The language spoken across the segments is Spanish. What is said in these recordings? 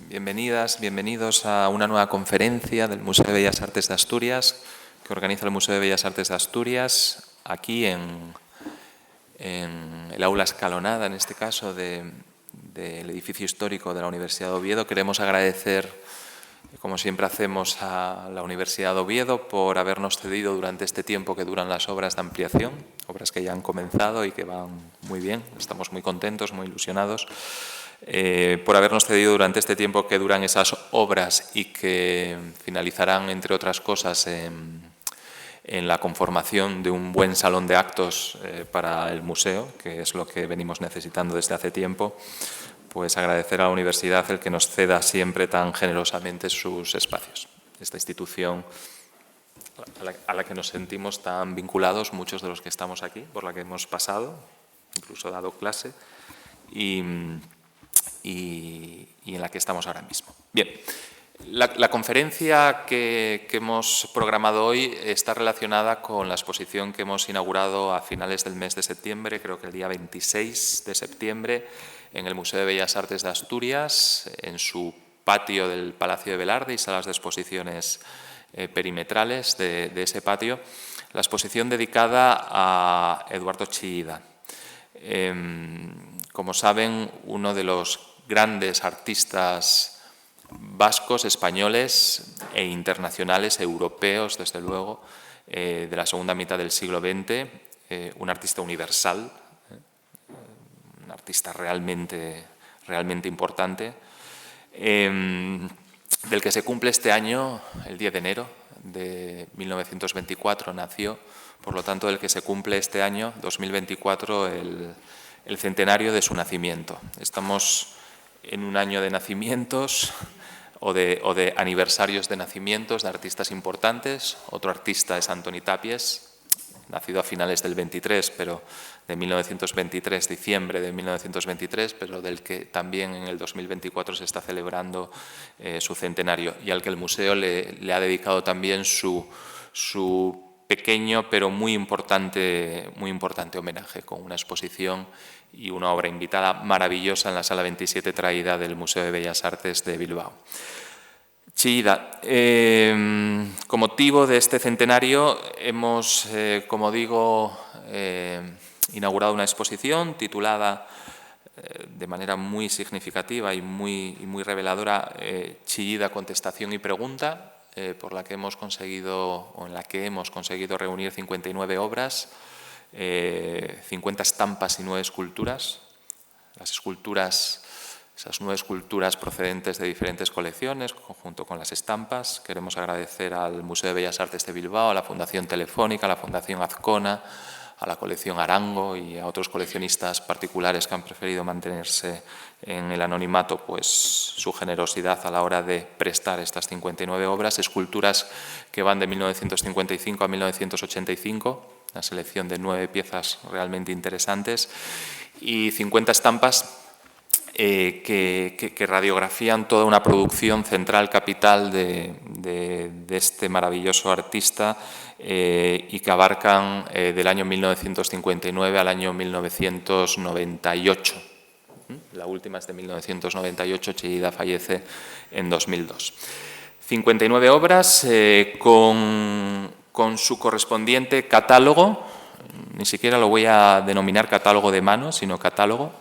Bienvenidas, bienvenidos a una nueva conferencia del Museo de Bellas Artes de Asturias, que organiza el Museo de Bellas Artes de Asturias, aquí en el aula escalonada, en este caso, del edificio histórico de la Universidad de Oviedo. Queremos agradecer, como siempre hacemos, a la Universidad de Oviedo por habernos cedido durante este tiempo que duran las obras de ampliación, obras que ya han comenzado y que van muy bien. Estamos muy contentos, muy ilusionados. Por habernos cedido durante este tiempo que duran esas obras y que finalizarán, entre otras cosas, en la conformación de un buen salón de actos para el museo, que es lo que venimos necesitando desde hace tiempo. Pues agradecer a la universidad el que nos ceda siempre tan generosamente sus espacios. Esta institución a la que nos sentimos tan vinculados, muchos de los que estamos aquí, por la que hemos pasado, incluso dado clase, y en la que estamos ahora mismo. Bien, la conferencia que hemos programado hoy está relacionada con la exposición que hemos inaugurado a finales del mes de septiembre, creo que el día 26 de septiembre, en el Museo de Bellas Artes de Asturias, en su patio del Palacio de Velarde y salas de exposiciones perimetrales de ese patio, la exposición dedicada a Eduardo Chillida. Como saben, uno de los grandes artistas vascos, españoles e internacionales, europeos, desde luego, de la segunda mitad del siglo XX, un artista universal, un artista realmente importante, del que se cumple este año, el 10 de enero de 1924 nació, por lo tanto, del que se cumple este año, 2024, el centenario de su nacimiento. Estamos en un año de nacimientos o de aniversarios de nacimientos de artistas importantes. Otro artista es Antoni Tàpies, nacido a finales del 23, pero de 1923, diciembre de 1923, pero del que también en el 2024 se está celebrando su centenario y al que el museo le ha dedicado también su pequeño pero muy importante homenaje, con una exposición y una obra invitada maravillosa en la Sala 27 traída del Museo de Bellas Artes de Bilbao. Chillida. Con motivo de este centenario hemos, como digo, inaugurado una exposición titulada de manera muy significativa y muy reveladora Chillida, contestación y pregunta, por la que hemos conseguido, o en la que hemos conseguido reunir 59 obras, 50 estampas y 9 esculturas. Las esculturas, esas 9 esculturas procedentes de diferentes colecciones, junto con las estampas. Queremos agradecer al Museo de Bellas Artes de Bilbao, a la Fundación Telefónica, a la Fundación Azcona, a la colección Arango y a otros coleccionistas particulares que han preferido mantenerse en el anonimato, pues su generosidad a la hora de prestar estas 59 obras, esculturas que van de 1955 a 1985, una selección de 9 piezas realmente interesantes, y 50 estampas que radiografían toda una producción central, capital de este maravilloso artista, y que abarcan del año 1959 al año 1998. La última es de 1998, Chillida fallece en 2002. 59 obras con su correspondiente catálogo, ni siquiera lo voy a denominar catálogo de mano, sino catálogo.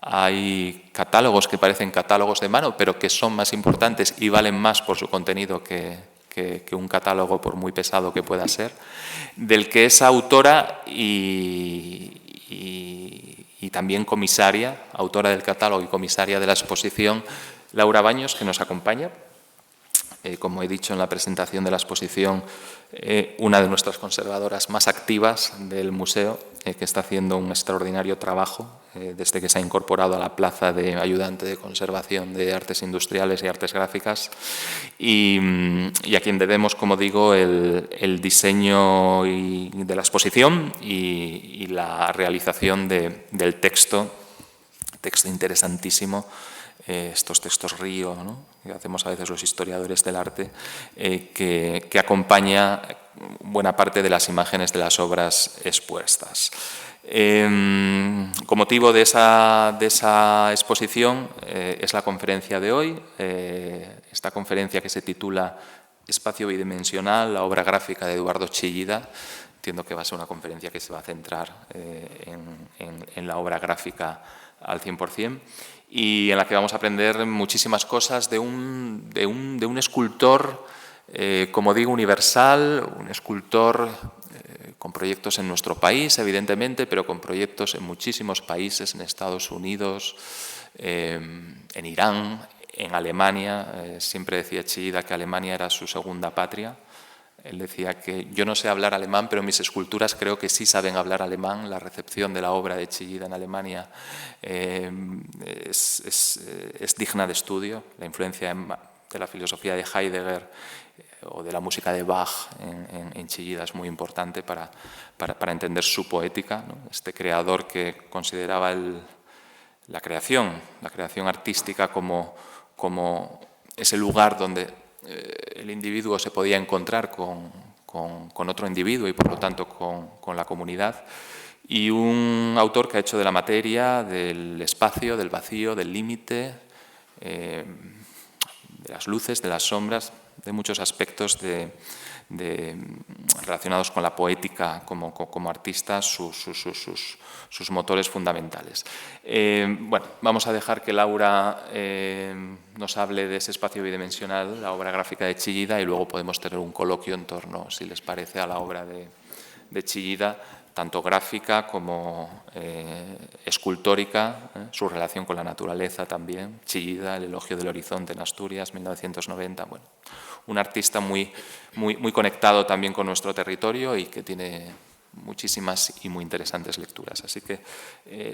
Hay catálogos que parecen catálogos de mano, pero que son más importantes y valen más por su contenido que un catálogo, por muy pesado que pueda ser, del que es autora y también comisaria, autora del catálogo y comisaria de la exposición, Laura Baños, que nos acompaña. Como he dicho en la presentación de la exposición, una de nuestras conservadoras más activas del museo, que está haciendo un extraordinario trabajo desde que se ha incorporado a la plaza de ayudante de conservación de artes industriales y artes gráficas, y a quien debemos, como digo, el diseño de la exposición y la realización del texto interesantísimo, estos textos río, ¿no?, que hacemos a veces los historiadores del arte, que acompaña buena parte de las imágenes de las obras expuestas. Con motivo de esa exposición es la conferencia de hoy, esta conferencia que se titula Espacio bidimensional, la obra gráfica de Eduardo Chillida. Entiendo que va a ser una conferencia que se va a centrar en la obra gráfica al 100%, y en la que vamos a aprender muchísimas cosas de un escultor, como digo, universal, un escultor con proyectos en nuestro país, evidentemente, pero con proyectos en muchísimos países, en Estados Unidos, en Irán, en Alemania. Siempre decía Chillida que Alemania era su segunda patria. Él decía que yo no sé hablar alemán, pero mis esculturas creo que sí saben hablar alemán. La recepción de la obra de Chillida en Alemania es digna de estudio. La influencia de la filosofía de Heidegger o de la música de Bach en Chillida es muy importante para entender su poética, ¿no? Este creador que consideraba la creación artística como ese lugar donde el individuo se podía encontrar con otro individuo y por lo tanto con la comunidad, y un autor que ha hecho de la materia, del espacio, del vacío, del límite, de las luces, de las sombras, de muchos aspectos relacionados con la poética como artista, sus motores fundamentales. Bueno, vamos a dejar que Laura nos hable de ese espacio bidimensional, la obra gráfica de Chillida, y luego podemos tener un coloquio en torno, si les parece, a la obra de Chillida, tanto gráfica como escultórica, su relación con la naturaleza también. Chillida, El elogio del horizonte en Asturias, 1990. Bueno, un artista muy conectado también con nuestro territorio y que tiene muchísimas y muy interesantes lecturas. Así que,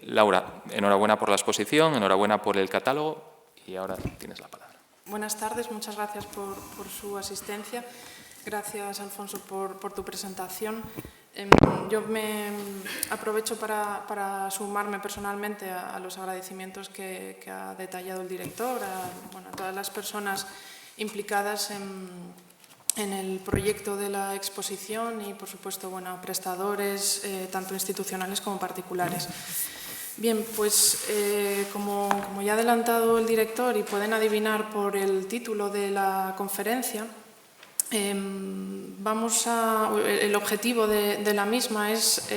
Laura, enhorabuena por la exposición, enhorabuena por el catálogo, y ahora tienes la palabra. Buenas tardes, muchas gracias por su asistencia. Gracias, Alfonso, por tu presentación. Yo me aprovecho para sumarme personalmente a los agradecimientos que ha detallado el director, a todas las personas implicadas en el proyecto de la exposición y, por supuesto, a prestadores, tanto institucionales como particulares. Bien, pues como ya ha adelantado el director y pueden adivinar por el título de la conferencia, el objetivo de la misma es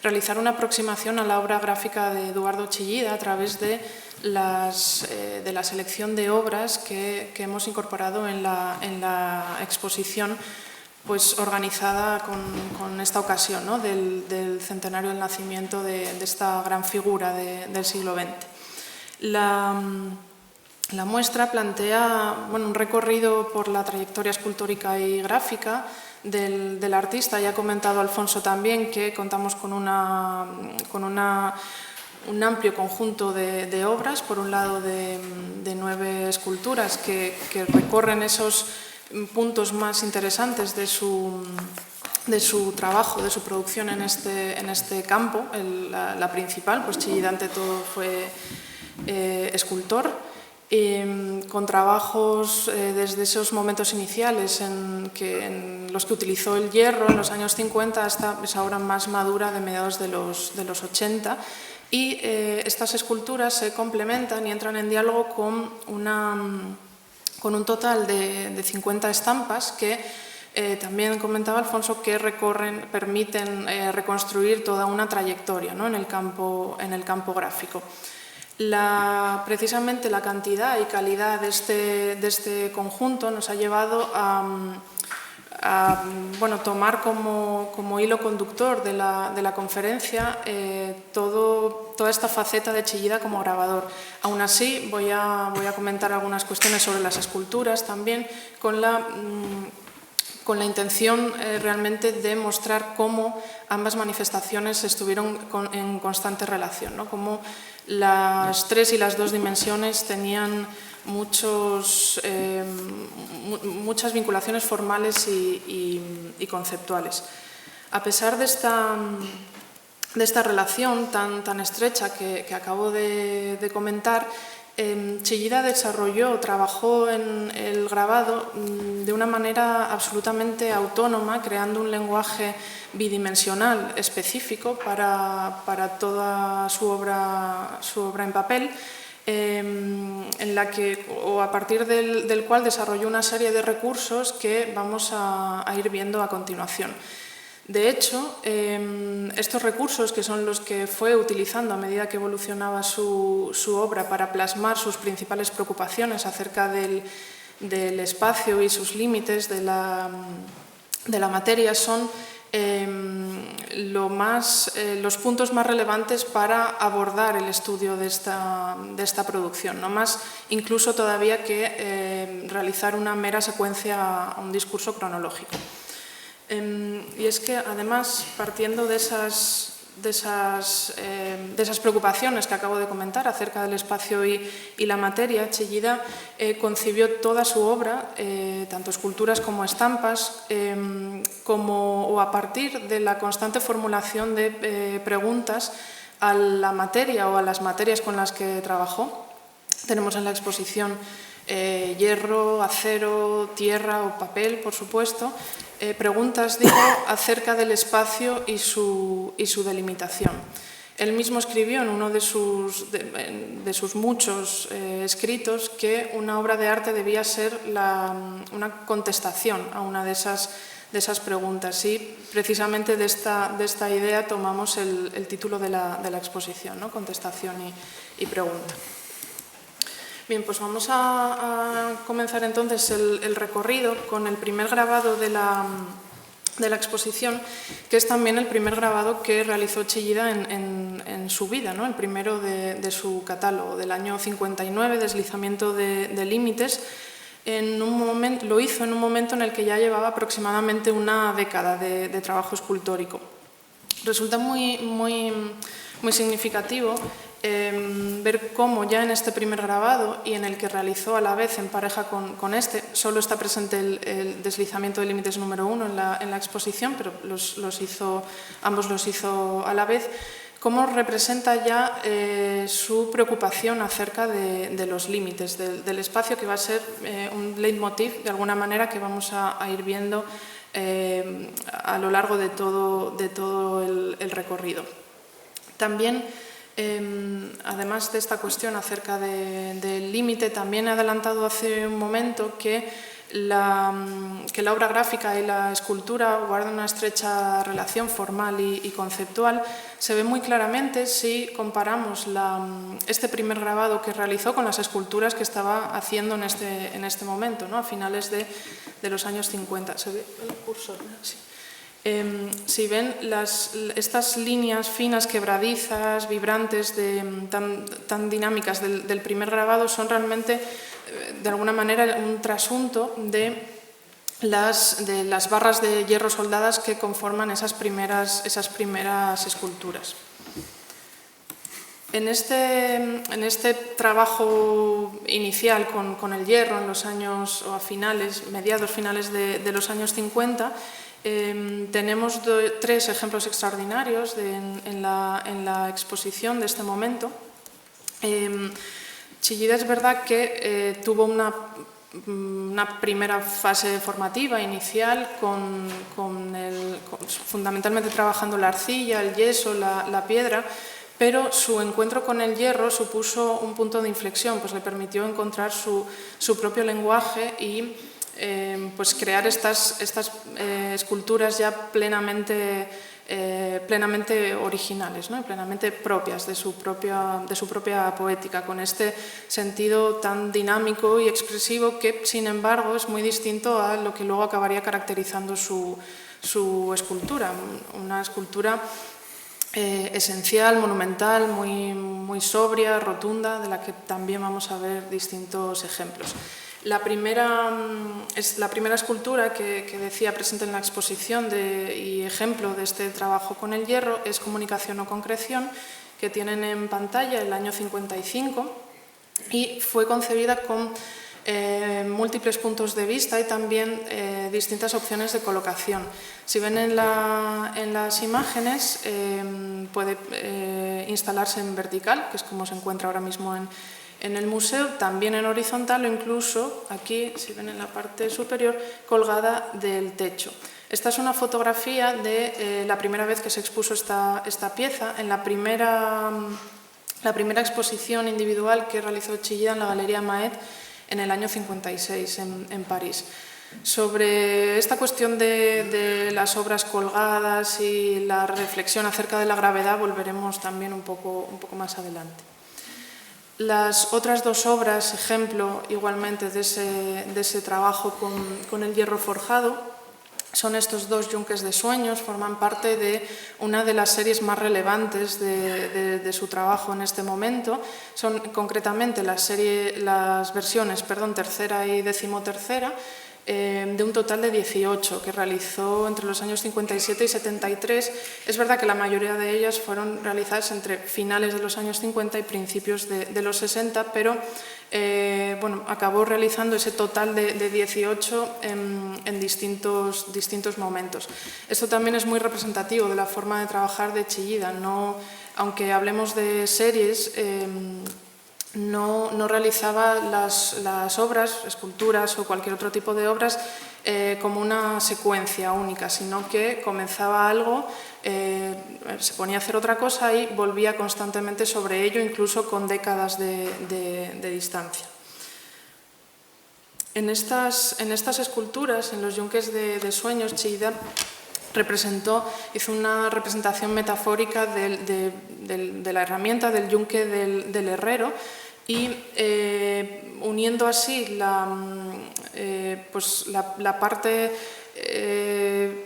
realizar una aproximación a la obra gráfica de Eduardo Chillida a través de la selección de obras que hemos incorporado en la exposición, pues organizada con esta ocasión, ¿no? del centenario del nacimiento de esta gran figura del siglo XX. La muestra plantea un recorrido por la trayectoria escultórica y gráfica del artista. Ya ha comentado Alfonso también que contamos con un amplio conjunto de obras, por un lado de 9 esculturas que recorren esos puntos más interesantes de su trabajo, de su producción en este campo. La principal, pues Chillida ante todo fue escultor, con trabajos desde esos momentos iniciales en los que utilizó el hierro en los años 50 hasta esa obra más madura de mediados de los 80. Y estas esculturas se complementan y entran en diálogo con un total de 50 estampas que también comentaba Alfonso que permiten reconstruir toda una trayectoria, ¿no? en el campo gráfico. Precisamente la cantidad y calidad de este conjunto nos ha llevado a tomar como hilo conductor de la conferencia toda esta faceta de Chillida como grabador. Aún así, voy a comentar algunas cuestiones sobre las esculturas también, con la intención realmente de mostrar cómo ambas manifestaciones estuvieron en constante relación, ¿no? Cómo las 3 y las 2 dimensiones tenían muchas vinculaciones formales y conceptuales. A pesar de esta relación tan estrecha que acabo de comentar, Chillida trabajó en el grabado de una manera absolutamente autónoma, creando un lenguaje bidimensional específico para toda su obra en papel, a partir del cual desarrolló una serie de recursos que vamos a ir viendo a continuación. De hecho, estos recursos, que son los que fue utilizando a medida que evolucionaba su obra para plasmar sus principales preocupaciones acerca del espacio y sus límites de la materia, son los puntos más relevantes para abordar el estudio de esta producción, no más incluso todavía que realizar una mera secuencia a un discurso cronológico. Y es que, además, partiendo de esas preocupaciones que acabo de comentar acerca del espacio y la materia, Chillida concibió toda su obra, tanto esculturas como estampas, o a partir de la constante formulación de preguntas a la materia o a las materias con las que trabajó. Tenemos en la exposición hierro, acero, tierra o papel, por supuesto, preguntas, digo, acerca del espacio y su delimitación. Él mismo escribió en uno de sus muchos escritos que una obra de arte debía ser una contestación a una de esas preguntas, y precisamente de esta idea tomamos el título de la exposición, ¿no? Contestación y pregunta. Bien, pues vamos a comenzar entonces el recorrido con el primer grabado de la exposición, que es también el primer grabado que realizó Chillida en su vida, ¿no? El primero de su catálogo, del año 59, Deslizamiento de límites. Lo hizo en un momento en el que ya llevaba aproximadamente una década de trabajo escultórico. Resulta muy significativo ver cómo ya en este primer grabado, y en el que realizó a la vez en pareja con este, solo está presente el Deslizamiento de límites número 1 en la exposición, pero ambos los hizo a la vez, cómo representa ya su preocupación acerca de los límites del espacio, que va a ser un leitmotiv de alguna manera que vamos a ir viendo a lo largo de todo el recorrido. También, además de esta cuestión acerca del límite, también he adelantado hace un momento que la obra gráfica y la escultura guardan una estrecha relación formal y conceptual. Se ve muy claramente si comparamos este primer grabado que realizó con las esculturas que estaba haciendo en este momento, ¿no? A finales de los años 50. ¿Se ve el cursor? Sí. Si ven estas líneas finas, quebradizas, vibrantes, tan dinámicas del primer grabado, son realmente, de alguna manera, un trasunto de las barras de hierro soldadas que conforman esas primeras esculturas. En este trabajo inicial con el hierro, en los años, o a mediados finales de los años 50, tenemos tres ejemplos extraordinarios en la exposición de este momento. Chillida, es verdad que tuvo una primera fase formativa inicial fundamentalmente trabajando la arcilla, el yeso, la piedra, pero su encuentro con el hierro supuso un punto de inflexión, pues le permitió encontrar su propio lenguaje y pues crear estas esculturas ya plenamente originales, ¿no? Y plenamente propias de su propia poética, con este sentido tan dinámico y expresivo que, sin embargo, es muy distinto a lo que luego acabaría caracterizando su escultura, una escultura esencial, monumental, muy sobria, rotunda, de la que también vamos a ver distintos ejemplos. La primera escultura que decía presente en la exposición y ejemplo de este trabajo con el hierro es Comunicación o Concreción, que tienen en pantalla el año 55, y fue concebida con múltiples puntos de vista y también distintas opciones de colocación. Si ven en las imágenes, puede instalarse en vertical, que es como se encuentra ahora mismo en en el museo, también en horizontal o incluso aquí, si ven en la parte superior, colgada del techo. Esta es una fotografía de la primera vez que se expuso esta pieza, en la primera exposición individual que realizó Chillida en la Galería Maet en el año 56 en París. Sobre esta cuestión de las obras colgadas y la reflexión acerca de la gravedad volveremos también un poco más adelante. Las otras dos obras, ejemplo igualmente de ese trabajo con el hierro forjado, son estos dos yunques de sueños, forman parte de una de las series más relevantes de su trabajo en este momento. Son concretamente las versiones tercera y decimotercera, de un total de 18 que realizó entre los años 57 y 73. Es verdad que la mayoría de ellas fueron realizadas entre finales de los años 50 y principios de los 60, pero acabó realizando ese total de 18 en distintos momentos. Esto también es muy representativo de la forma de trabajar de Chillida. Aunque hablemos de series, no realizaba las obras, esculturas o cualquier otro tipo de obras como una secuencia única, sino que comenzaba algo, se ponía a hacer otra cosa y volvía constantemente sobre ello, incluso con décadas de distancia. En estas esculturas, en los yunques de sueños, Chillida hizo una representación metafórica de la herramienta del yunque del herrero y uniendo así la parte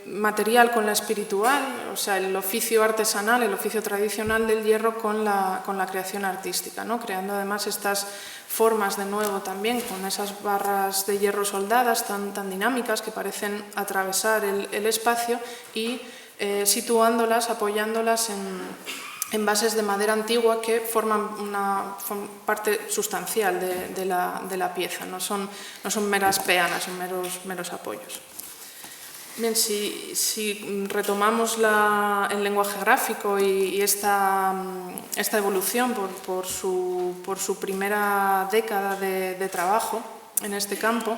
material con la espiritual, o sea, el oficio artesanal, el oficio tradicional del hierro con la creación artística, ¿no? Creando además estas formas de nuevo también con esas barras de hierro soldadas tan dinámicas que parecen atravesar el espacio y situándolas, apoyándolas en bases de madera antigua que forman parte sustancial de la pieza, no son meras peanas, son meros apoyos. Bien, si retomamos el lenguaje gráfico y esta evolución por su primera década de trabajo en este campo,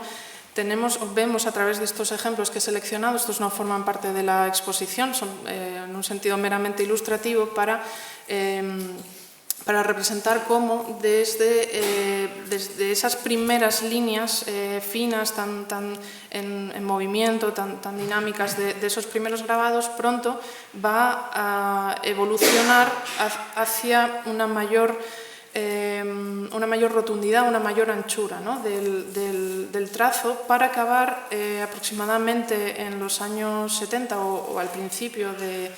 vemos a través de estos ejemplos que he seleccionado, estos no forman parte de la exposición, son en un sentido meramente ilustrativo para representar cómo desde esas primeras líneas finas, en movimiento, tan dinámicas de esos primeros grabados, pronto va a evolucionar hacia una mayor rotundidad, una mayor anchura, ¿no? del trazo, para acabar aproximadamente en los años 70 o al principio de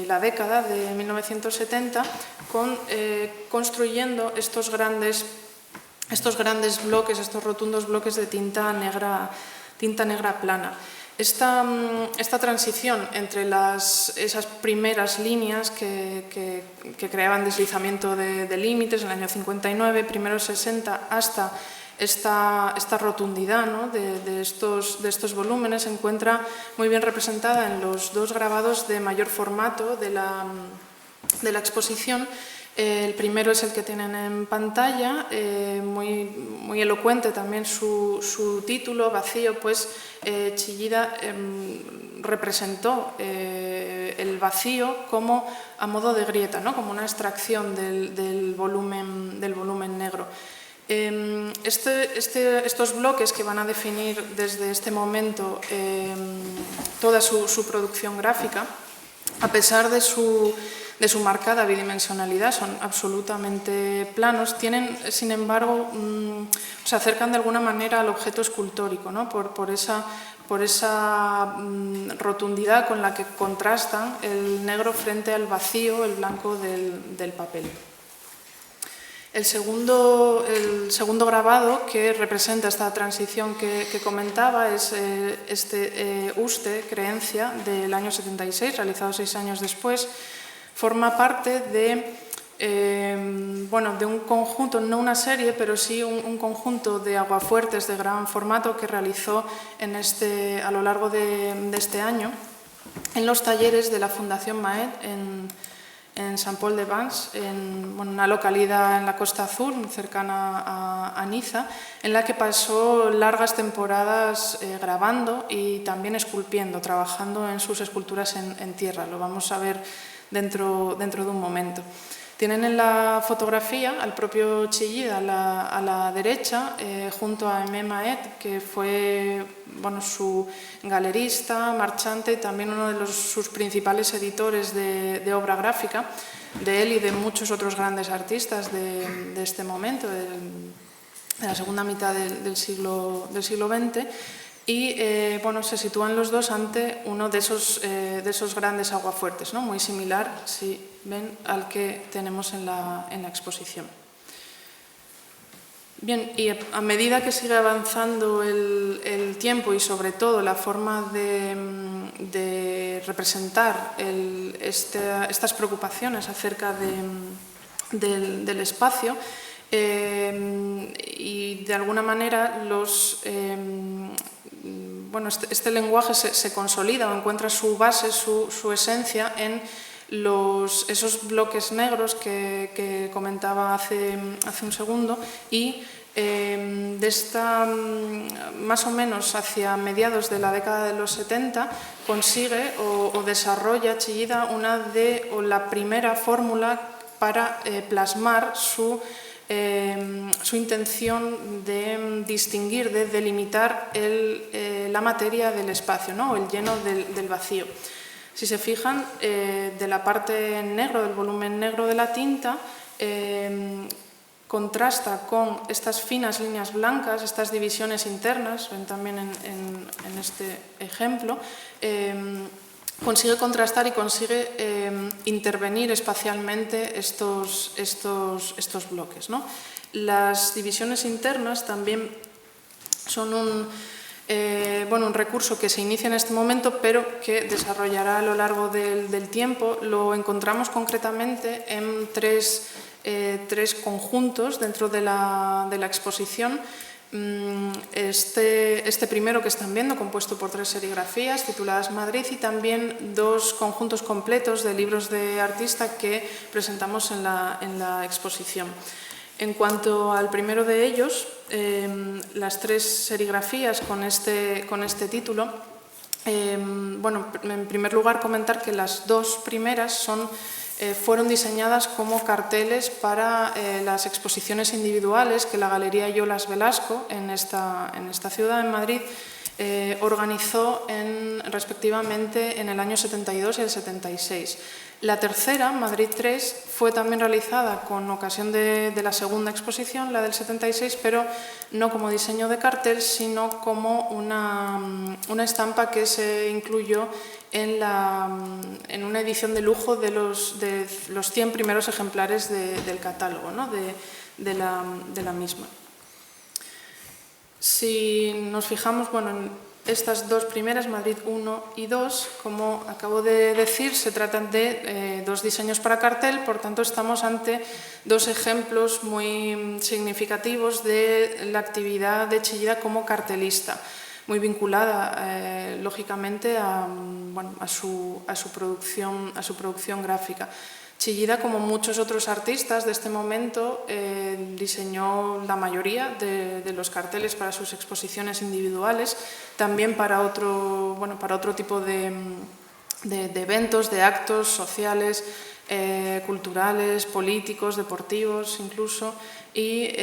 la década de 1970, construyendo estos grandes bloques, estos rotundos bloques de tinta negra plana. Esta transición entre esas primeras líneas que creaban deslizamiento de límites en el año 59, primeros 60, hasta esta rotundidad, ¿no? de estos volúmenes se encuentra muy bien representada en los dos grabados de mayor formato de la exposición. El primero es el que tienen en pantalla, muy elocuente también su título, Vacío, pues Chillida representó el vacío como a modo de grieta, ¿no? Como una extracción del volumen negro. Estos bloques que van a definir desde este momento toda su producción gráfica, a pesar de su marcada bidimensionalidad, son absolutamente planos, tienen, sin embargo, se acercan de alguna manera al objeto escultórico, ¿no? por esa rotundidad con la que contrastan el negro frente al vacío, el blanco del papel. El segundo grabado que representa esta transición que comentaba es Uste, Creencia, del año 76, realizado 6 años después. Forma parte de un conjunto, no una serie, pero sí un conjunto de aguafuertes de gran formato que realizó a lo largo de este año en los talleres de la Fundación Maet en Saint-Paul-de-Vence, en una localidad en la Costa Azul, cercana a Niza, en la que pasó largas temporadas grabando y también esculpiendo, trabajando en sus esculturas en tierra. Lo vamos a ver dentro de un momento. Tienen en la fotografía al propio Chillida a la derecha, junto a Aimé Maet, que fue su galerista, marchante y también uno de sus principales editores de obra gráfica, de él y de muchos otros grandes artistas de este momento, de la segunda mitad del siglo XX. Y se sitúan los dos ante uno de esos grandes aguafuertes, ¿no? Muy similar, si ven, al que tenemos en la exposición. Bien, y a medida que sigue avanzando el tiempo y sobre todo la forma de representar estas preocupaciones acerca del espacio, y de alguna manera este lenguaje se consolida o encuentra su base, su esencia en esos bloques negros que comentaba hace un segundo, y más o menos hacia mediados de la década de los 70 consigue o desarrolla Chillida la primera fórmula para plasmar su intención de distinguir, de delimitar la materia del espacio, ¿no? O el lleno del vacío. Si se fijan, de la parte negro, del volumen negro de la tinta, contrasta con estas finas líneas blancas, estas divisiones internas, ven también en este ejemplo, consigue contrastar y consigue intervenir espacialmente estos bloques, ¿no? Las divisiones internas también son un recurso que se inicia en este momento, pero que desarrollará a lo largo del tiempo. Lo encontramos concretamente en tres conjuntos dentro de la exposición. Este primero que están viendo, compuesto por 3 serigrafías tituladas Madrid, y también 2 conjuntos completos de libros de artista que presentamos en la exposición. En cuanto al primero de ellos, las 3 serigrafías con este título, en primer lugar comentar que las 2 primeras fueron diseñadas como carteles para las exposiciones individuales que la Galería Yolas Velasco en esta ciudad, en Madrid, organizó respectivamente en el año 72 y el 76. La tercera, Madrid 3, fue también realizada con ocasión de la segunda exposición, la del 76, pero no como diseño de cartel, sino como una estampa que se incluyó en una edición de lujo de los 100 primeros ejemplares del catálogo, ¿no? de la misma. Si nos fijamos en estas 2 primeras, Madrid 1 y 2, como acabo de decir, se tratan de 2 diseños para cartel, por tanto estamos ante 2 ejemplos muy significativos de la actividad de Chillida como cartelista, muy vinculada, lógicamente, a su producción gráfica. Chillida, como muchos otros artistas de este momento, diseñó la mayoría de los carteles para sus exposiciones individuales, también para otro tipo de eventos, de actos sociales, culturales, políticos, deportivos incluso. Y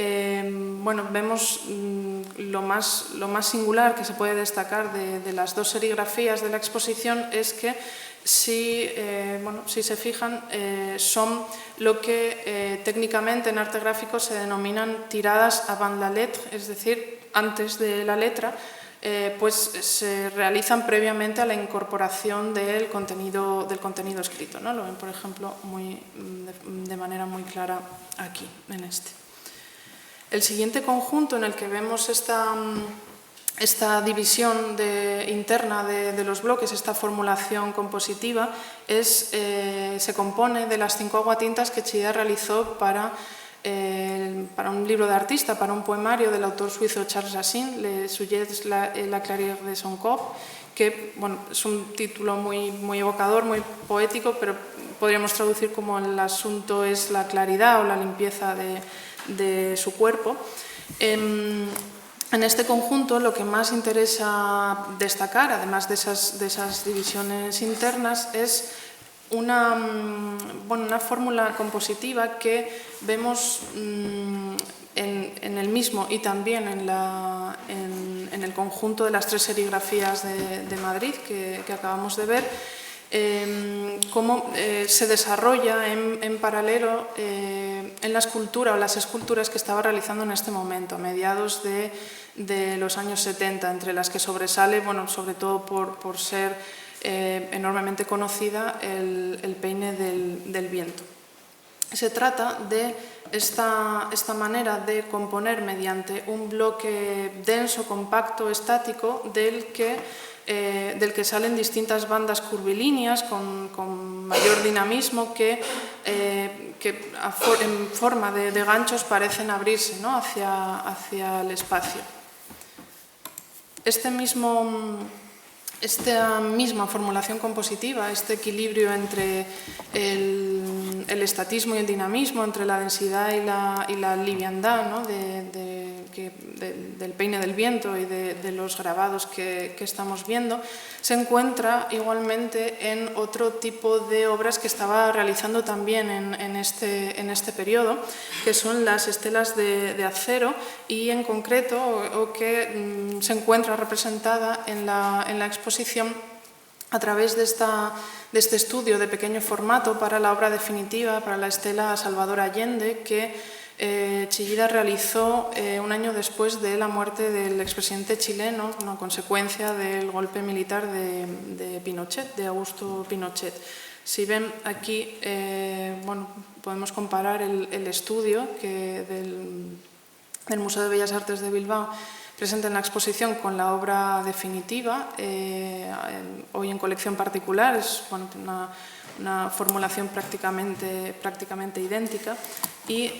vemos lo más singular que se puede destacar de las 2 serigrafías de la exposición es que si se fijan, son lo que técnicamente en arte gráfico se denominan tiradas avant la lettre, es decir, antes de la letra, pues se realizan previamente a la incorporación del contenido escrito, ¿no? Lo ven, por ejemplo, de manera muy clara aquí, en este. El siguiente conjunto en el que vemos esta división interna de los bloques, esta formulación compositiva, se compone de las 5 aguatintas que Chillida realizó para un libro de artista, para un poemario del autor suizo Charles Racine, Les sujets la clairière de son corps, que es un título muy evocador, muy poético, pero podríamos traducir como el asunto es la claridad o la limpieza de su cuerpo. En este conjunto lo que más interesa destacar, además de esas divisiones internas, es una fórmula compositiva que vemos en el mismo y también en el conjunto de las 3 serigrafías de Madrid que acabamos de ver, cómo se desarrolla en paralelo en la escultura o las esculturas que estaba realizando en este momento, a mediados de los años 70, entre las que sobresale, sobre todo por ser enormemente conocida, el peine del viento. Se trata de esta manera de componer mediante un bloque denso, compacto, estático, del que salen distintas bandas curvilíneas con mayor dinamismo que en forma de ganchos parecen abrirse, ¿no?, hacia el espacio. Esta misma formulación compositiva, este equilibrio entre el estatismo y el dinamismo, entre la densidad y la liviandad, ¿no?, del peine del viento y de los grabados que estamos viendo, se encuentra igualmente en otro tipo de obras que estaba realizando también en este periodo, que son las estelas de acero, y en concreto o que se encuentra representada en la exposición a través de este estudio de pequeño formato para la obra definitiva, para la estela Salvador Allende, que Chillida realizó un año después de la muerte del expresidente chileno, una consecuencia del golpe militar de Pinochet, de Augusto Pinochet. Si ven aquí, podemos comparar el estudio del Museo de Bellas Artes de Bilbao presente en la exposición con la obra definitiva, hoy en colección particular, es una formulación prácticamente idéntica, y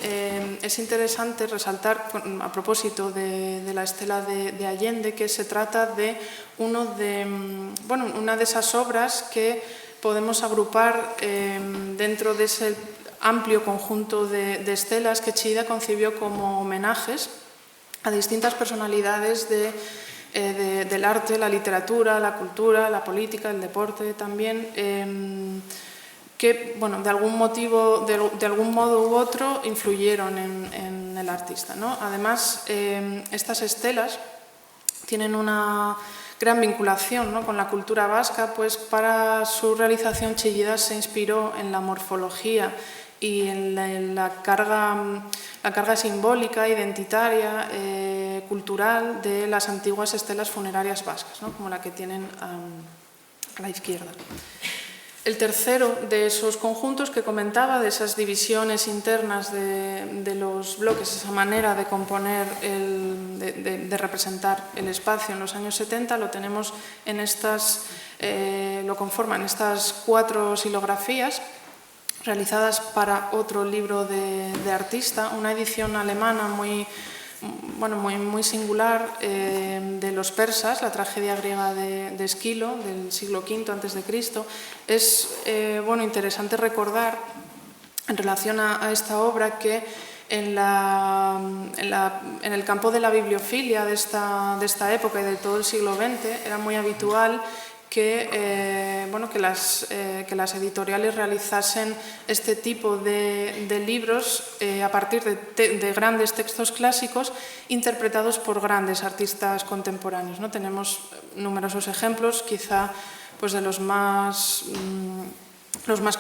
es interesante resaltar, a propósito de la estela de Allende, que se trata de una de esas obras que podemos agrupar dentro de ese amplio conjunto de estelas que Chillida concibió como homenajes a distintas personalidades del arte, la literatura, la cultura, la política, el deporte también, que de algún modo u otro influyeron en el artista, ¿no? Además, estas estelas tienen una gran vinculación, ¿no?, con la cultura vasca, pues para su realización Chillida se inspiró en la morfología y en la carga simbólica, identitaria, cultural de las antiguas estelas funerarias vascas, ¿no?, como la que tienen a la izquierda. El tercero de esos conjuntos que comentaba, de esas divisiones internas de los bloques, esa manera de componer, de representar el espacio en los años 70, lo tenemos lo conforman estas 4 silografías realizadas para otro libro de artista, una edición alemana muy singular de los persas, la tragedia griega de Esquilo, del siglo V a.C. Es interesante recordar, en relación a esta obra, que en el campo de la bibliofilia de esta época y de todo el siglo XX era muy habitual que las editoriales realizasen este tipo de libros a partir de grandes textos clásicos interpretados por grandes artistas contemporáneos, ¿no? Tenemos numerosos ejemplos, quizá pues de los más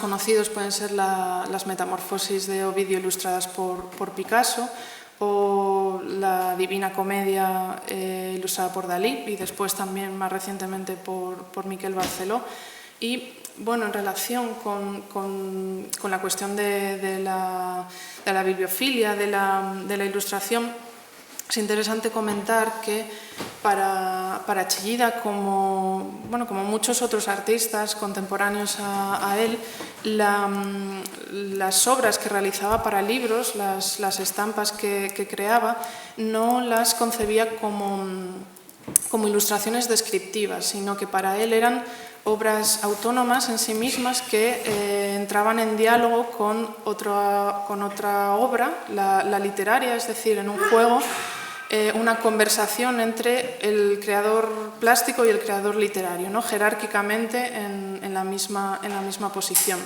conocidos pueden ser las Metamorfosis de Ovidio ilustradas por Picasso, o la Divina Comedia ilustrada por Dalí, y después también más recientemente por Miquel Barceló. Y en relación con la cuestión de la bibliofilia, de la ilustración, es interesante comentar que para Chillida, como muchos otros artistas contemporáneos a él, las obras que realizaba para libros, las estampas que creaba, no las concebía como como ilustraciones descriptivas, sino que para él eran obras autónomas en sí mismas que entraban en diálogo con otra obra, la literaria, es decir, en un juego, una conversación entre el creador plástico y el creador literario, ¿no? Jerárquicamente en la misma posición.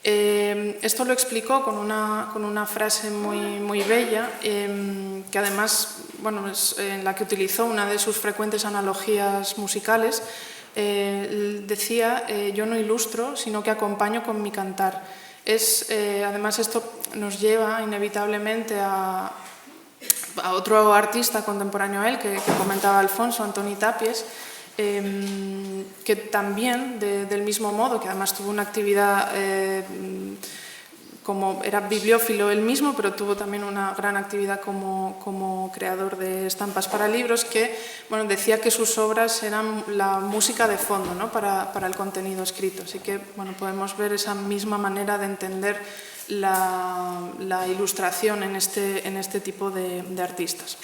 Esto lo explicó con una frase muy bella, que además, bueno, es en la que utilizó una de sus frecuentes analogías musicales. Decía, yo no ilustro, sino que acompaño con mi cantar. Además, esto nos lleva inevitablemente a otro artista contemporáneo a él, que comentaba Alfonso, Antoni Tàpies, que también, del mismo modo, que además tuvo una actividad como era bibliófilo él mismo, pero tuvo también una gran actividad como creador de estampas para libros, que bueno, decía que sus obras eran la música de fondo, ¿no? para el contenido escrito. Así que bueno, podemos ver esa misma manera de entender la ilustración en este tipo de artistas.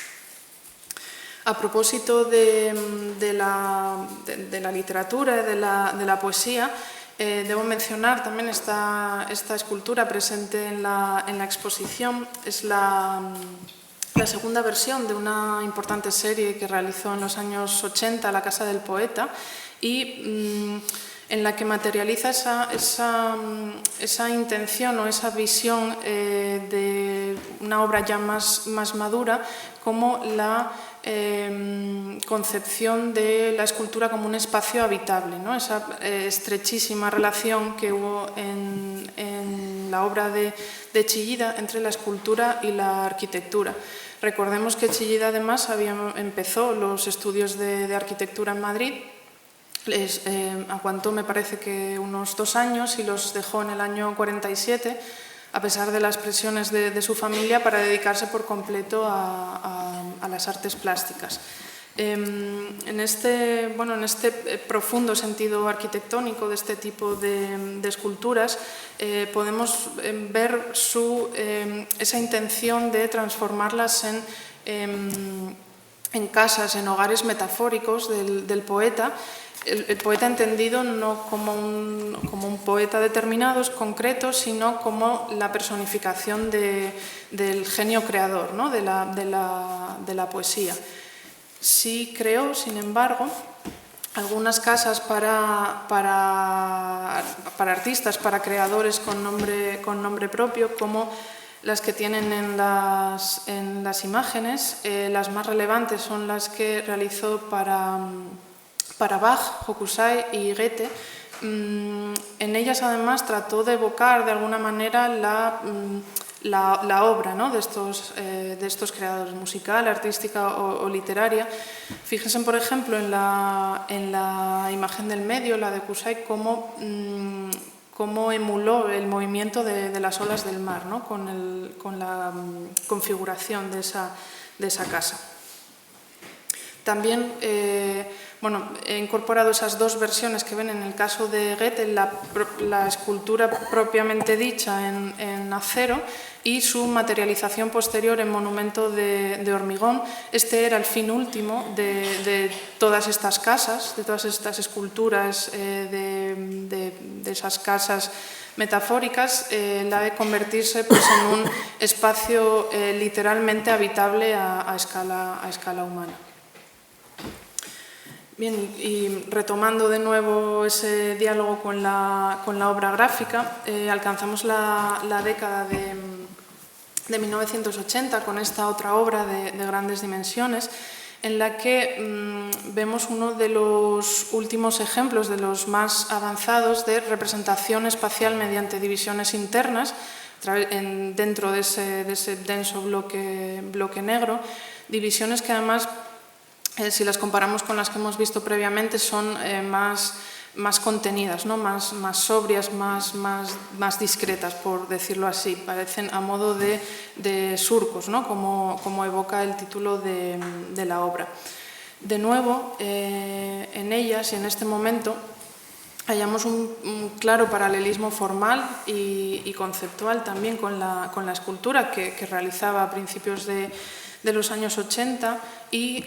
A propósito de la literatura, de la poesía, debo mencionar también esta escultura presente en la exposición. Es la segunda versión de una importante serie que realizó en los años 80, La Casa del Poeta, y en la que materializa esa intención o esa visión de una obra ya más madura, como la concepción de la escultura como un espacio habitable, ¿no? Esa estrechísima relación que hubo en la obra de Chillida entre la escultura y la arquitectura. Recordemos que Chillida además empezó los estudios de arquitectura en Madrid. Aguantó, me parece que unos 2 años, y los dejó en el año 47, a pesar de las presiones de su familia, para dedicarse por completo a las artes plásticas. En este profundo sentido arquitectónico de este tipo de esculturas, podemos ver esa intención de transformarlas en casas, en hogares metafóricos del poeta. El poeta entendido no como un poeta determinado, concreto, sino como la personificación del genio creador, ¿no? de la poesía. Sí creó, sin embargo, algunas casas para artistas, para creadores con nombre propio, como las que tienen en las imágenes. Las más relevantes son las que realizó para Bach, Hokusai y Goethe. En ellas, además, trató de evocar de alguna manera la obra, ¿no? de estos creadores, musical, artística o literaria. Fíjense, por ejemplo, en la imagen del medio, la de Hokusai, cómo emuló el movimiento de las olas del mar, ¿no? con la configuración de esa casa. También he incorporado esas 2 versiones que ven en el caso de Goethe, la escultura propiamente dicha en acero y su materialización posterior en monumento de hormigón. Este era el fin último de todas estas casas, de todas estas esculturas, de esas casas metafóricas, la de convertirse pues, en un espacio literalmente habitable a escala humana. Bien, y retomando de nuevo ese diálogo con la obra gráfica, alcanzamos la década de 1980 con esta otra obra de grandes dimensiones, en la que vemos uno de los últimos ejemplos, de los más avanzados, de representación espacial mediante divisiones internas dentro de ese denso bloque negro, divisiones que además, si las comparamos con las que hemos visto previamente, son más contenidas, ¿no? más sobrias, más discretas, por decirlo así. Parecen a modo de surcos, ¿no? como evoca el título de la obra. De nuevo, en ellas y en este momento hallamos un claro paralelismo formal y conceptual también con la escultura que realizaba a principios de los años 80 y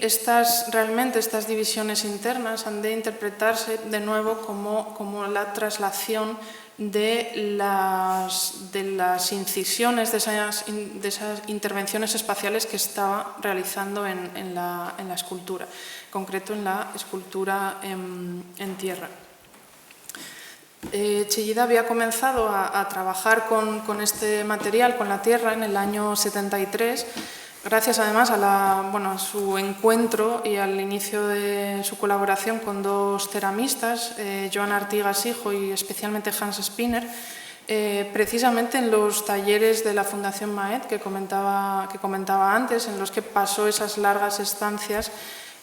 realmente estas divisiones internas han de interpretarse de nuevo como la traslación de las incisiones, de esas intervenciones espaciales que estaba realizando en la escultura, en concreto en la escultura en tierra. Chillida había comenzado a trabajar con este material, con la tierra, en el año 73, gracias además a su encuentro y al inicio de su colaboración con dos ceramistas, Joan Artigas hijo y especialmente Hans Spinner, precisamente en los talleres de la Fundación Maet que comentaba antes, en los que pasó esas largas estancias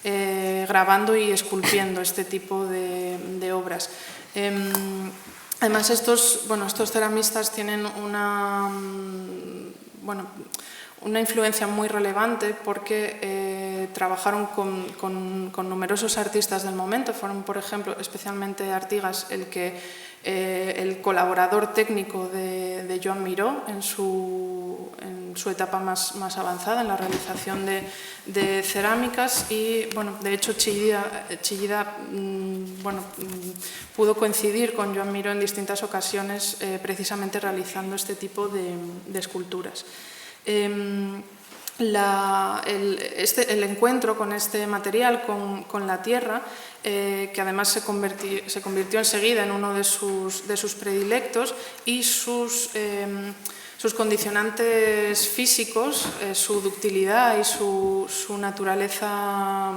grabando y esculpiendo este tipo de obras. Además, estos ceramistas tienen una influencia muy relevante porque trabajaron con numerosos artistas del momento. Fueron, por ejemplo, especialmente Artigas, el colaborador técnico de Joan Miró en su etapa más avanzada en la realización de cerámicas y, de hecho, Chillida pudo coincidir con Joan Miró en distintas ocasiones precisamente realizando este tipo de esculturas. El encuentro con este material, con la tierra, que además se convirtió enseguida en uno de sus predilectos, y sus condicionantes físicos, su ductilidad y su naturaleza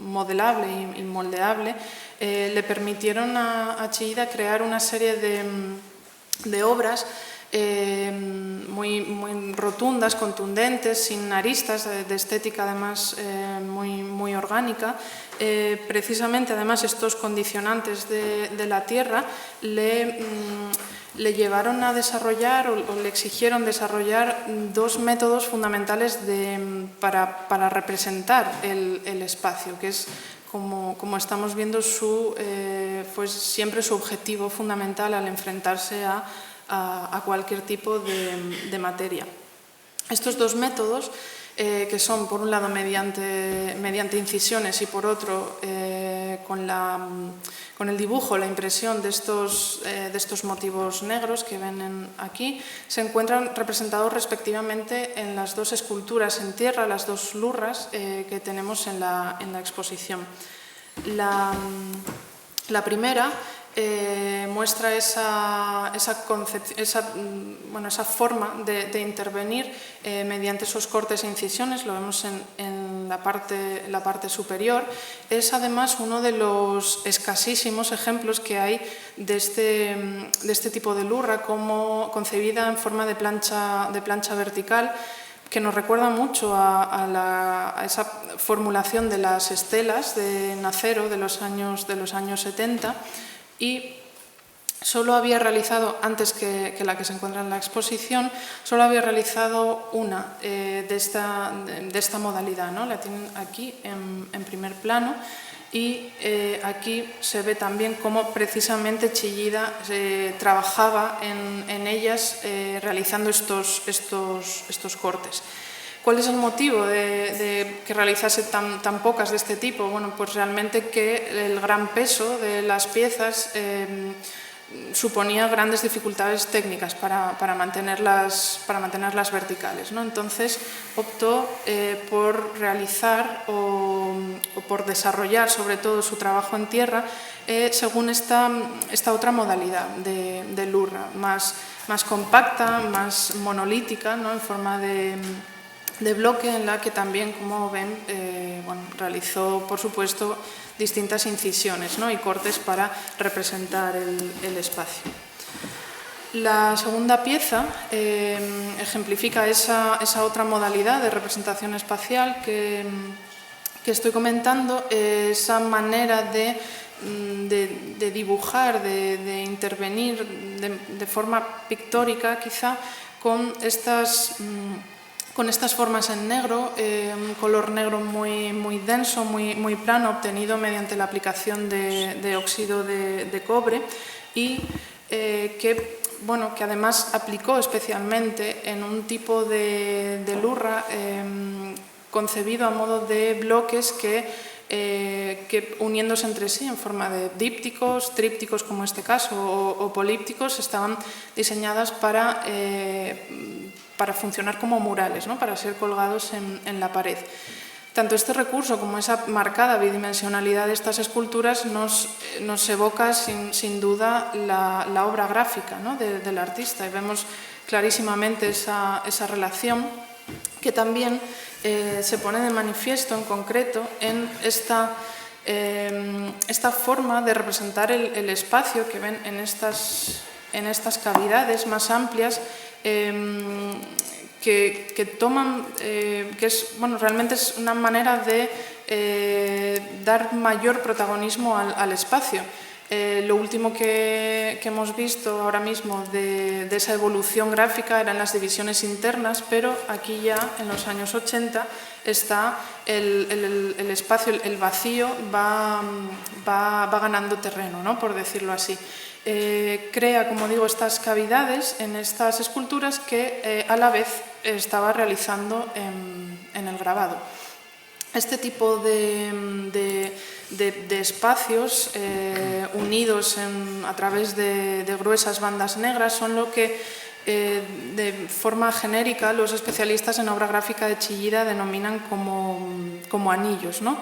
modelable y moldeable, le permitieron a Chillida crear una serie de obras muy rotundas, contundentes, sin aristas, de estética además muy orgánica. Precisamente además estos condicionantes de la tierra le llevaron a desarrollar o le exigieron desarrollar dos métodos fundamentales para representar el espacio, que es, como estamos viendo, siempre su objetivo fundamental al enfrentarse a cualquier tipo de materia. Estos dos métodos, que son por un lado mediante incisiones y por otro con el dibujo, la impresión de estos motivos negros que ven aquí, se encuentran representados respectivamente en las dos esculturas en tierra, las dos lurras que tenemos en la exposición. La primera muestra esa forma de intervenir mediante esos cortes e incisiones, lo vemos en la parte superior. Es además uno de los escasísimos ejemplos que hay de este tipo de lurra, como concebida en forma de plancha vertical, que nos recuerda mucho a esa formulación de las estelas de Nacero de los años 70, y solo había realizado, antes que la que se encuentra en la exposición, solo había realizado una de esta modalidad, ¿no? La tienen aquí en primer plano, y aquí se ve también cómo precisamente Chillida trabajaba en ellas realizando estos cortes. ¿Cuál es el motivo de que realizase tan pocas de este tipo? Bueno, pues realmente que el gran peso de las piezas suponía grandes dificultades técnicas para mantenerlas verticales, ¿no? Entonces optó por realizar o por desarrollar sobre todo su trabajo en tierra según esta otra modalidad de lurra, más compacta, más monolítica, ¿no? En forma de bloque, en la que también, como ven, realizó, por supuesto, distintas incisiones, ¿no? Y cortes para representar el espacio. La segunda pieza ejemplifica esa otra modalidad de representación espacial que estoy comentando, esa manera de dibujar, de intervenir de forma pictórica, quizá, con estas formas en negro, un color negro muy denso, muy plano, obtenido mediante la aplicación de óxido de cobre, y que además aplicó especialmente en un tipo de lurra concebido a modo de bloques que uniéndose entre sí en forma de dípticos, trípticos como este caso, o polípticos, estaban diseñadas para funcionar como murales, ¿no? Para ser colgados en la pared. Tanto este recurso como esa marcada bidimensionalidad de estas esculturas nos evoca sin duda la obra gráfica, ¿no? del artista, y vemos clarísimamente esa relación que también se pone de manifiesto en concreto en esta forma de representar el espacio que ven en estas cavidades más amplias que toman, realmente es una manera de dar mayor protagonismo al espacio. Lo último que hemos visto ahora mismo de esa evolución gráfica eran las divisiones internas, pero aquí ya en los años 80 está el espacio, el vacío va ganando terreno, ¿no? Por decirlo así. Crea, como digo, estas cavidades en estas esculturas que a la vez estaba realizando en el grabado. Este tipo de espacios unidos a través de gruesas bandas negras son lo que de forma genérica los especialistas en obra gráfica de Chillida denominan como anillos, ¿no?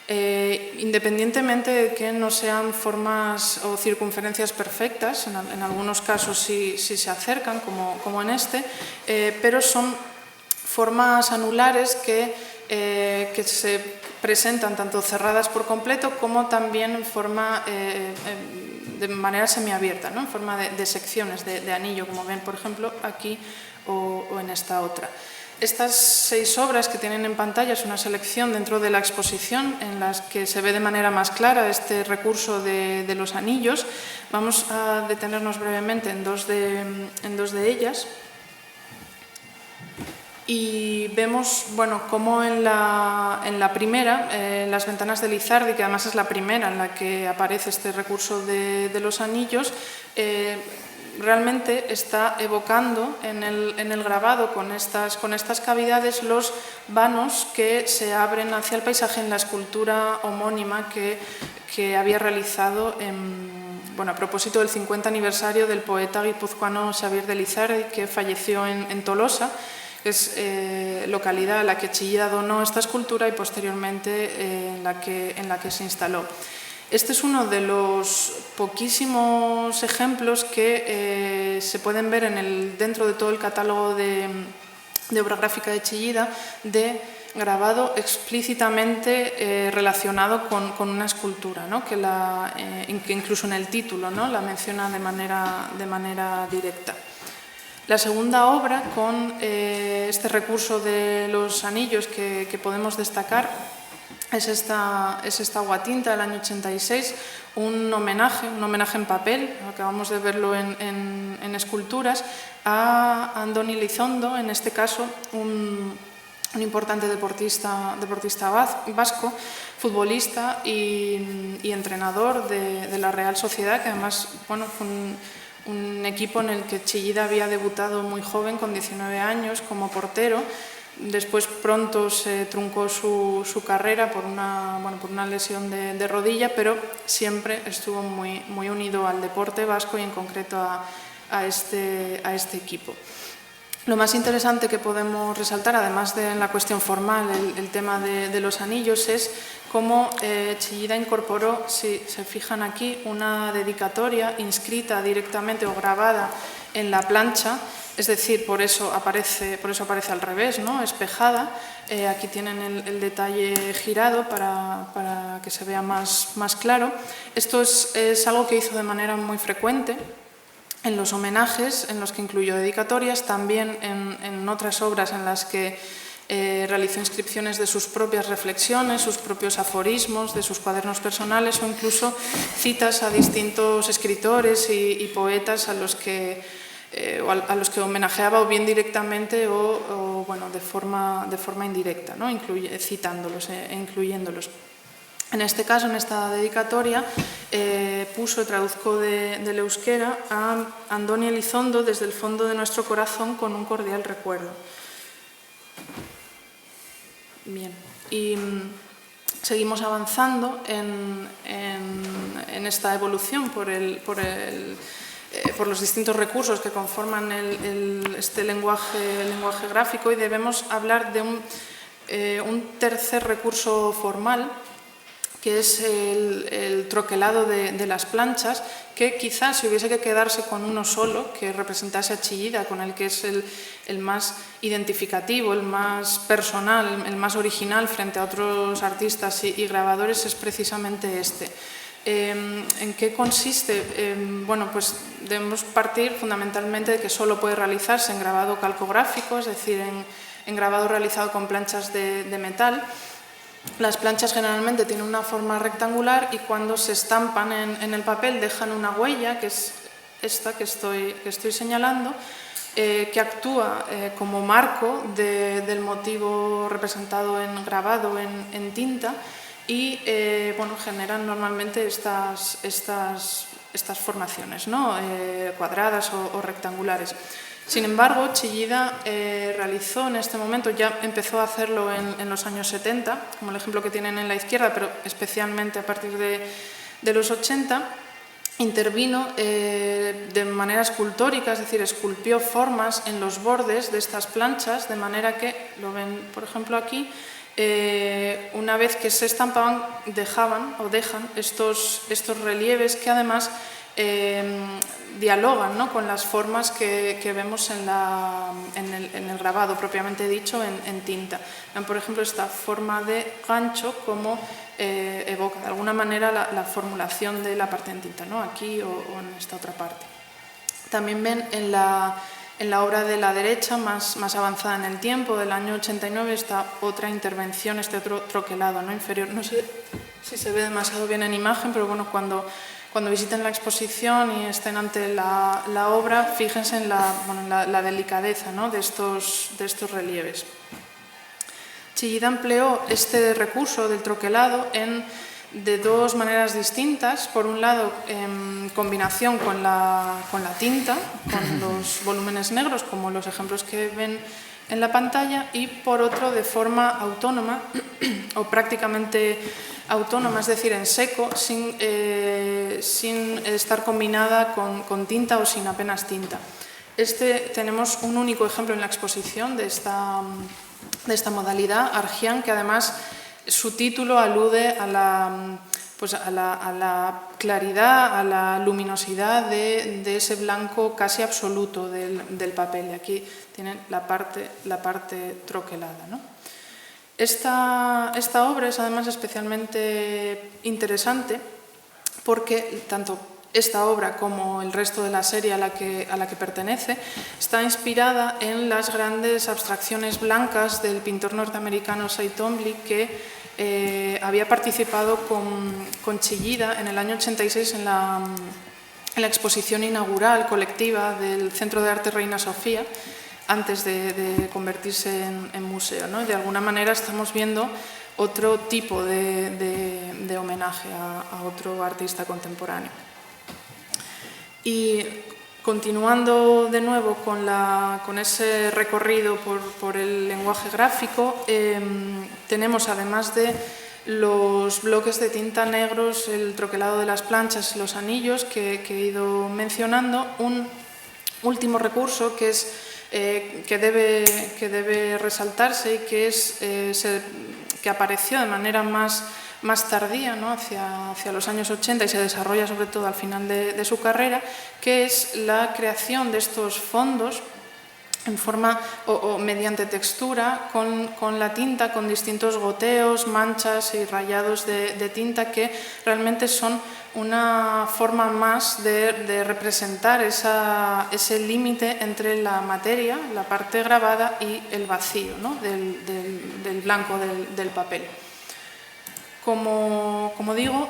Independientemente de que no sean formas o circunferencias perfectas, en algunos casos sí se acercan, como en este, pero son formas anulares que se presentan tanto cerradas por completo como también de manera semiabierta, ¿no? En forma de secciones de anillo, como ven, por ejemplo, aquí o en esta otra. Estas 6 obras que tienen en pantalla es una selección dentro de la exposición en las que se ve de manera más clara este recurso de los anillos. Vamos a detenernos brevemente en dos de ellas. Y vemos, cómo en la primera, las ventanas de Lizardi, que además es la primera en la que aparece este recurso de los anillos, realmente está evocando en el grabado con estas cavidades los vanos que se abren hacia el paisaje en la escultura homónima que había realizado a propósito del 50 aniversario del poeta guipuzcoano Xavier de Lizardi, que falleció en Tolosa, que es localidad a la que Chillida donó esta escultura y posteriormente en la que se instaló. Este es uno de los poquísimos ejemplos que se pueden ver dentro de todo el catálogo de obra gráfica de Chillida de grabado explícitamente relacionado con una escultura, ¿no? que incluso en el título, ¿no? la menciona de manera directa. La segunda obra, con este recurso de los anillos que podemos destacar, es esta aguatinta del año 86, un homenaje en papel, acabamos de verlo en esculturas, a Andoni Elizondo, en este caso un importante deportista vasco, futbolista y entrenador de la Real Sociedad, que además fue un equipo en el que Chillida había debutado muy joven, con 19 años, como portero. Después pronto se truncó su carrera por una lesión de rodilla, pero siempre estuvo muy unido al deporte vasco y en concreto a este equipo. Lo más interesante que podemos resaltar, además de la cuestión formal, el tema de los anillos, es cómo Chillida incorporó, si se fijan aquí, una dedicatoria inscrita directamente o grabada en la plancha, es decir, por eso aparece al revés, ¿no? Espejada. Aquí tienen el detalle girado para que se vea más claro. Esto es algo que hizo de manera muy frecuente en los homenajes, en los que incluyó dedicatorias, también en otras obras en las que realizó inscripciones de sus propias reflexiones, sus propios aforismos, de sus cuadernos personales o incluso citas a distintos escritores y poetas a los que homenajeaba o bien directamente o de forma indirecta, ¿no? Citándolos e incluyéndolos. En este caso, en esta dedicatoria, traduzco del euskera a Andoni Elizondo desde el fondo de nuestro corazón con un cordial recuerdo. Bien, y seguimos avanzando en esta evolución por los distintos recursos que conforman este lenguaje gráfico, y debemos hablar de un tercer recurso formal, que es el troquelado de las planchas, que quizás si hubiese que quedarse con uno solo, que representase a Chillida, con el que es el más identificativo, el más personal, el más original frente a otros artistas y grabadores, es precisamente este. ¿En qué consiste? Bueno, pues debemos partir fundamentalmente de que solo puede realizarse en grabado calcográfico, es decir, en grabado realizado con planchas de metal. Las planchas generalmente tienen una forma rectangular y cuando se estampan en el papel dejan una huella, que es esta que estoy señalando, que actúa como marco del motivo representado en grabado en tinta y bueno, generan normalmente estas formaciones, ¿no? Cuadradas o rectangulares. Sin embargo, Chillida realizó en este momento, ya empezó a hacerlo en los años 70, como el ejemplo que tienen en la izquierda, pero especialmente a partir de los 80, intervino de manera escultórica, es decir, esculpió formas en los bordes de estas planchas, de manera que, lo ven por ejemplo aquí, una vez que se estampaban dejan estos relieves que además dialogan, ¿no?, con las formas que vemos en el grabado propiamente dicho en tinta. Por ejemplo, esta forma de gancho como evoca de alguna manera la formulación de la parte en tinta, ¿no?, aquí o en esta otra parte. También ven en la obra de la derecha, más avanzada en el tiempo, del año 89, esta otra intervención, este otro troquelado, ¿no?, inferior. No sé si se ve demasiado bien en imagen, pero bueno, cuando visiten la exposición y estén ante la obra, fíjense en la delicadeza, ¿no?, de estos relieves. Chillida empleó este recurso del troquelado de dos maneras distintas. Por un lado, en combinación con la tinta, con los volúmenes negros, como los ejemplos que ven en la pantalla, y por otro, de forma autónoma o prácticamente autónoma, es decir, en seco, sin estar combinada con tinta o sin apenas tinta. Tenemos un único ejemplo en la exposición de esta modalidad, Argian, que además su título alude a la claridad, a la luminosidad de ese blanco casi absoluto del papel. Y aquí tienen la parte troquelada, ¿no? Esta obra es además especialmente interesante porque tanto esta obra como el resto de la serie a la que pertenece está inspirada en las grandes abstracciones blancas del pintor norteamericano Cy Twombly, que había participado con Chillida en el año 86 en la exposición inaugural colectiva del Centro de Arte Reina Sofía, antes de convertirse en museo, ¿no? De alguna manera estamos viendo otro tipo de homenaje a otro artista contemporáneo. Y continuando de nuevo con ese recorrido por el lenguaje gráfico, tenemos, además de los bloques de tinta negros, el troquelado de las planchas, los anillos que he ido mencionando, un último recurso que debe resaltarse y que apareció de manera más tardía, ¿no?, hacia los años 80 y se desarrolla sobre todo al final de su carrera, que es la creación de estos fondos en forma o mediante textura con la tinta, con distintos goteos, manchas y rayados de tinta, que realmente son una forma más de representar ese límite entre la materia, la parte grabada, y el vacío, ¿no?, del blanco del papel. Como digo,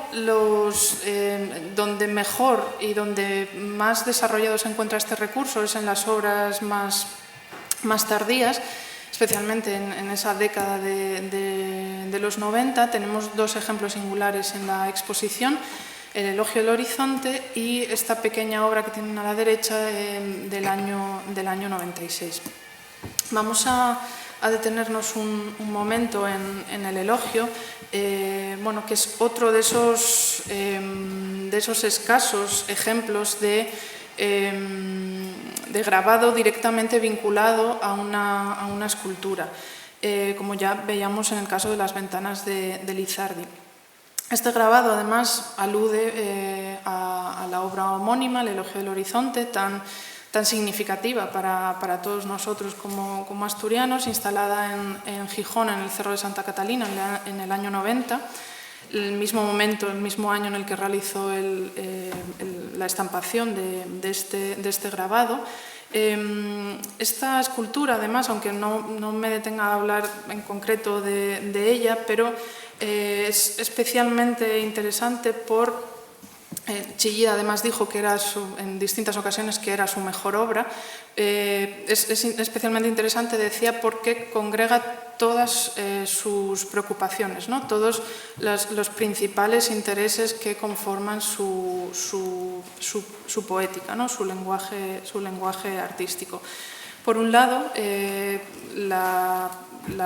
donde mejor y donde más desarrollado se encuentra este recurso es en las obras más tardías, especialmente en esa década de los 90. Tenemos dos ejemplos singulares en la exposición: el Elogio del Horizonte y esta pequeña obra que tienen a la derecha del año 96. Vamos a a detenernos un momento en el elogio, bueno, que es otro de esos escasos ejemplos de grabado directamente vinculado a una escultura, como ya veíamos en el caso de las ventanas de Lizardi. Este grabado, además, alude a la obra homónima, El elogio del horizonte, tan significativa para todos nosotros como asturianos, instalada en Gijón, en el Cerro de Santa Catalina, en el año 90, el mismo año en el que realizó la estampación de este grabado. Esta escultura, además, aunque no me detenga a hablar en concreto de ella, pero es especialmente interesante por... Chillida además dijo que era en distintas ocasiones que era su mejor obra. Es especialmente interesante, decía, porque congrega todas sus preocupaciones, ¿no? Todos los principales intereses que conforman su poética, ¿no? su lenguaje artístico. Por un lado, la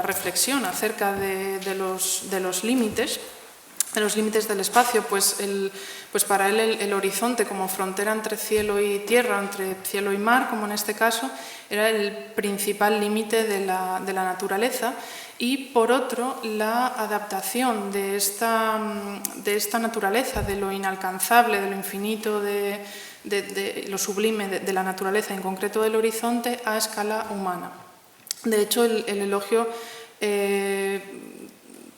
reflexión acerca de los límites del espacio, pues para él el horizonte como frontera entre cielo y tierra, entre cielo y mar, como en este caso, era el principal límite de la naturaleza, y por otro la adaptación de esta naturaleza, de lo inalcanzable, de lo infinito, de lo sublime de la naturaleza, en concreto del horizonte, a escala humana. De hecho, el elogio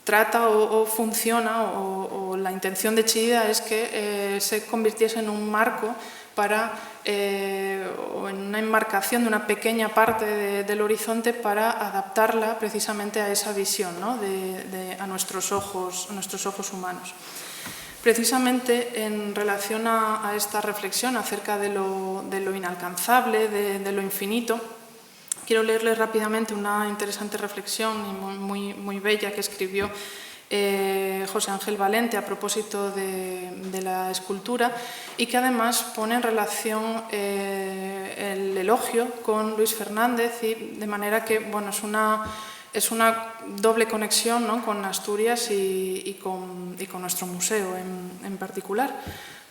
trata o funciona, o la intención de Chillida es que se convirtiese en un marco o en una enmarcación de una pequeña parte del horizonte para adaptarla precisamente a esa visión, ¿no? a nuestros ojos humanos. Precisamente en relación a esta reflexión acerca de lo inalcanzable, de lo infinito, quiero leerles rápidamente una interesante reflexión y muy bella que escribió José Ángel Valente a propósito de la escultura, y que además pone en relación el elogio con Luis Fernández, y de manera que bueno, es una doble conexión, ¿no? con Asturias y con nuestro museo en particular.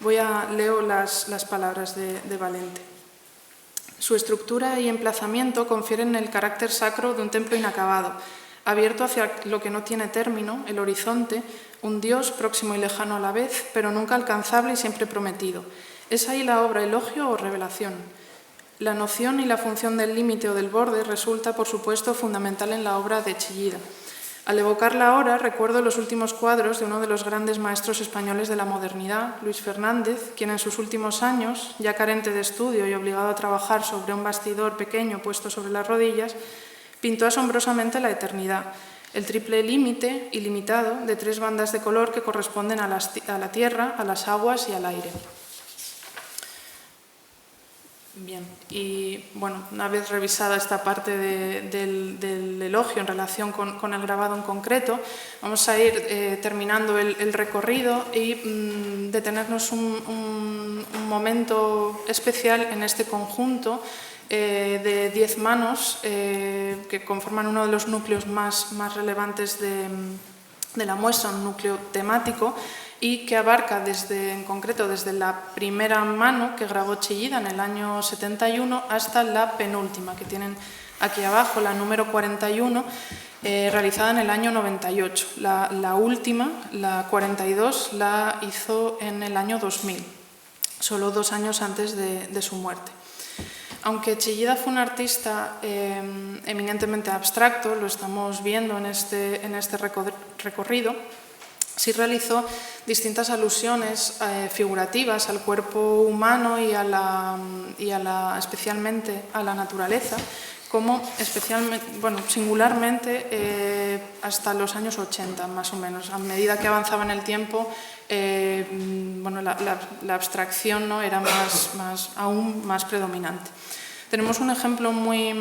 Leo las palabras de Valente. Su estructura y emplazamiento confieren el carácter sacro de un templo inacabado, abierto hacia lo que no tiene término, el horizonte, un Dios próximo y lejano a la vez, pero nunca alcanzable y siempre prometido. ¿Es ahí la obra elogio o revelación? La noción y la función del límite o del borde resulta, por supuesto, fundamental en la obra de Chillida. Al evocarla ahora, recuerdo los últimos cuadros de uno de los grandes maestros españoles de la modernidad, Luis Fernández, quien en sus últimos años, ya carente de estudio y obligado a trabajar sobre un bastidor pequeño puesto sobre las rodillas, pintó asombrosamente la eternidad, el triple límite ilimitado de 3 bandas de color que corresponden a la tierra, a las aguas y al aire. Bien, y bueno, una vez revisada esta parte del elogio en relación con el grabado en concreto, vamos a ir terminando el recorrido y detenernos un momento especial en este conjunto de 10 manos que conforman uno de los núcleos más relevantes de la muestra, un núcleo temático, y que abarca en concreto desde la primera mano que grabó Chillida en el año 71 hasta la penúltima, que tienen aquí abajo, la número 41, realizada en el año 98. La última, la 42, la hizo en el año 2000, solo 2 años antes de su muerte. Aunque Chillida fue un artista eminentemente abstracto, lo estamos viendo en este recorrido, sí realizó distintas alusiones figurativas al cuerpo humano y especialmente a la naturaleza, como singularmente hasta los años 80, más o menos. A medida que avanzaba en el tiempo, la abstracción, ¿no? era aún más predominante. Tenemos un ejemplo muy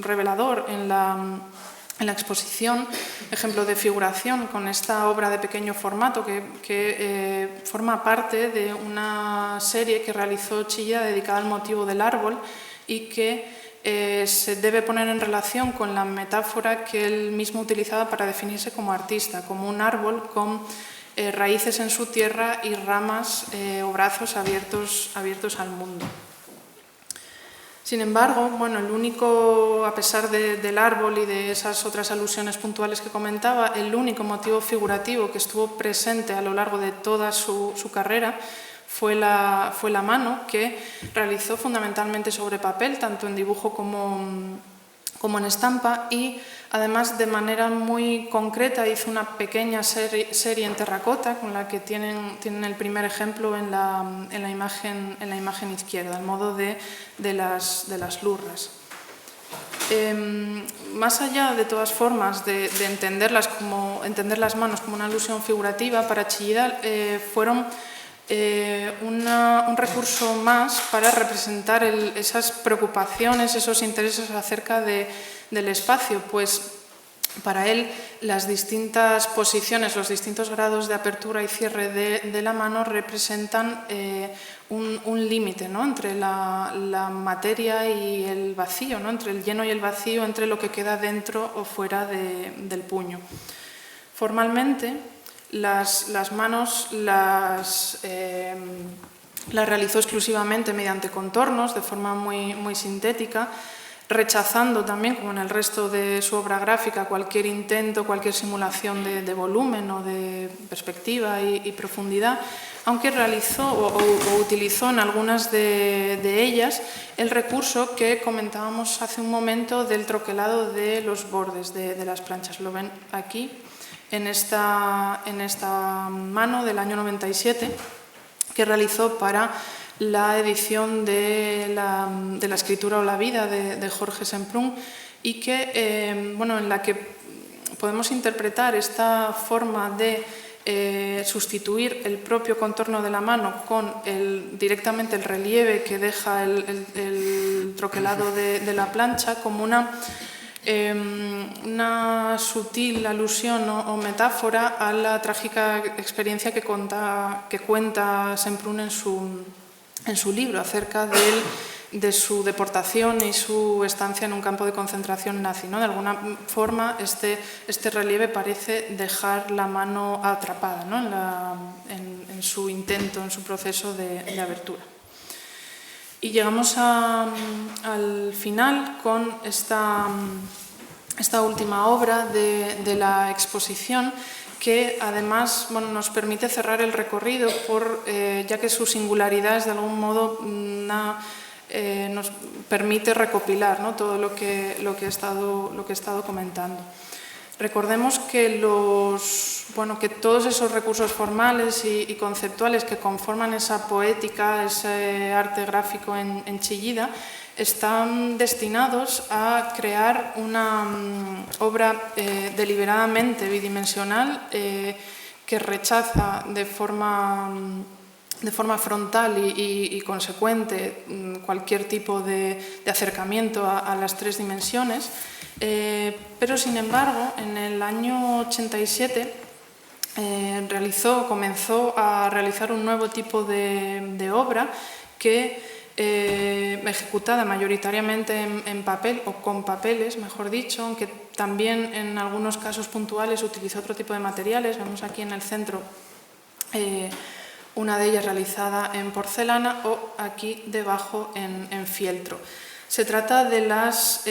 revelador en la exposición, ejemplo de figuración con esta obra de pequeño formato que forma parte de una serie que realizó Chillida dedicada al motivo del árbol, y que se debe poner en relación con la metáfora que él mismo utilizaba para definirse como artista, como un árbol con raíces en su tierra y ramas o brazos abiertos al mundo. Sin embargo, bueno, el único, a pesar del árbol y de esas otras alusiones puntuales que comentaba, el único motivo figurativo que estuvo presente a lo largo de toda su carrera fue la mano, que realizó fundamentalmente sobre papel, tanto en dibujo como en estampa, y además de manera muy concreta hizo una pequeña serie en terracota, con la que tienen el primer ejemplo en la imagen izquierda, al modo de las lurras. Más allá, de todas formas, de entender las manos como una alusión figurativa, para Chillida fueron un recurso más para representar esas preocupaciones, esos intereses acerca del espacio, pues para él las distintas posiciones, los distintos grados de apertura y cierre de la mano representan un límite, ¿no?, entre la materia y el vacío, ¿no?, entre el lleno y el vacío, entre lo que queda dentro o fuera del puño. Formalmente, las manos las realizó exclusivamente mediante contornos, de forma muy sintética, rechazando también, como en el resto de su obra gráfica, cualquier intento, cualquier simulación de volumen o de perspectiva y profundidad, aunque realizó o utilizó en algunas de ellas el recurso que comentábamos hace un momento del troquelado de los bordes de las planchas. Lo ven aquí, en esta mano del año 97, que realizó para la edición de la escritura o la vida de Jorge Semprún, y que, bueno, en la que podemos interpretar esta forma de sustituir el propio contorno de la mano con directamente el relieve que deja el troquelado de la plancha, como una sutil alusión o metáfora a la trágica experiencia que cuenta Semprún en su libro acerca de su deportación y su estancia en un campo de concentración nazi, ¿no? De alguna forma, este relieve parece dejar la mano atrapada, ¿no?, en su intento, en su proceso de abertura. Y llegamos al final con esta última obra de la exposición, que además, bueno, nos permite cerrar el recorrido, ya que su singularidad es de algún modo nos permite recopilar, ¿no?, todo lo que he estado comentando. Recordemos que todos esos recursos formales y conceptuales que conforman esa poética, ese arte gráfico en Chillida, están destinados a crear una obra deliberadamente bidimensional que rechaza de forma frontal y consecuente cualquier tipo de acercamiento a las tres dimensiones, pero sin embargo en el año 87 comenzó a realizar un nuevo tipo de obra que ejecutada mayoritariamente en papel o con papeles, mejor dicho, aunque también en algunos casos puntuales utilizó otro tipo de materiales. Vemos aquí en el centro una de ellas realizada en porcelana, o aquí debajo en fieltro. Se trata de las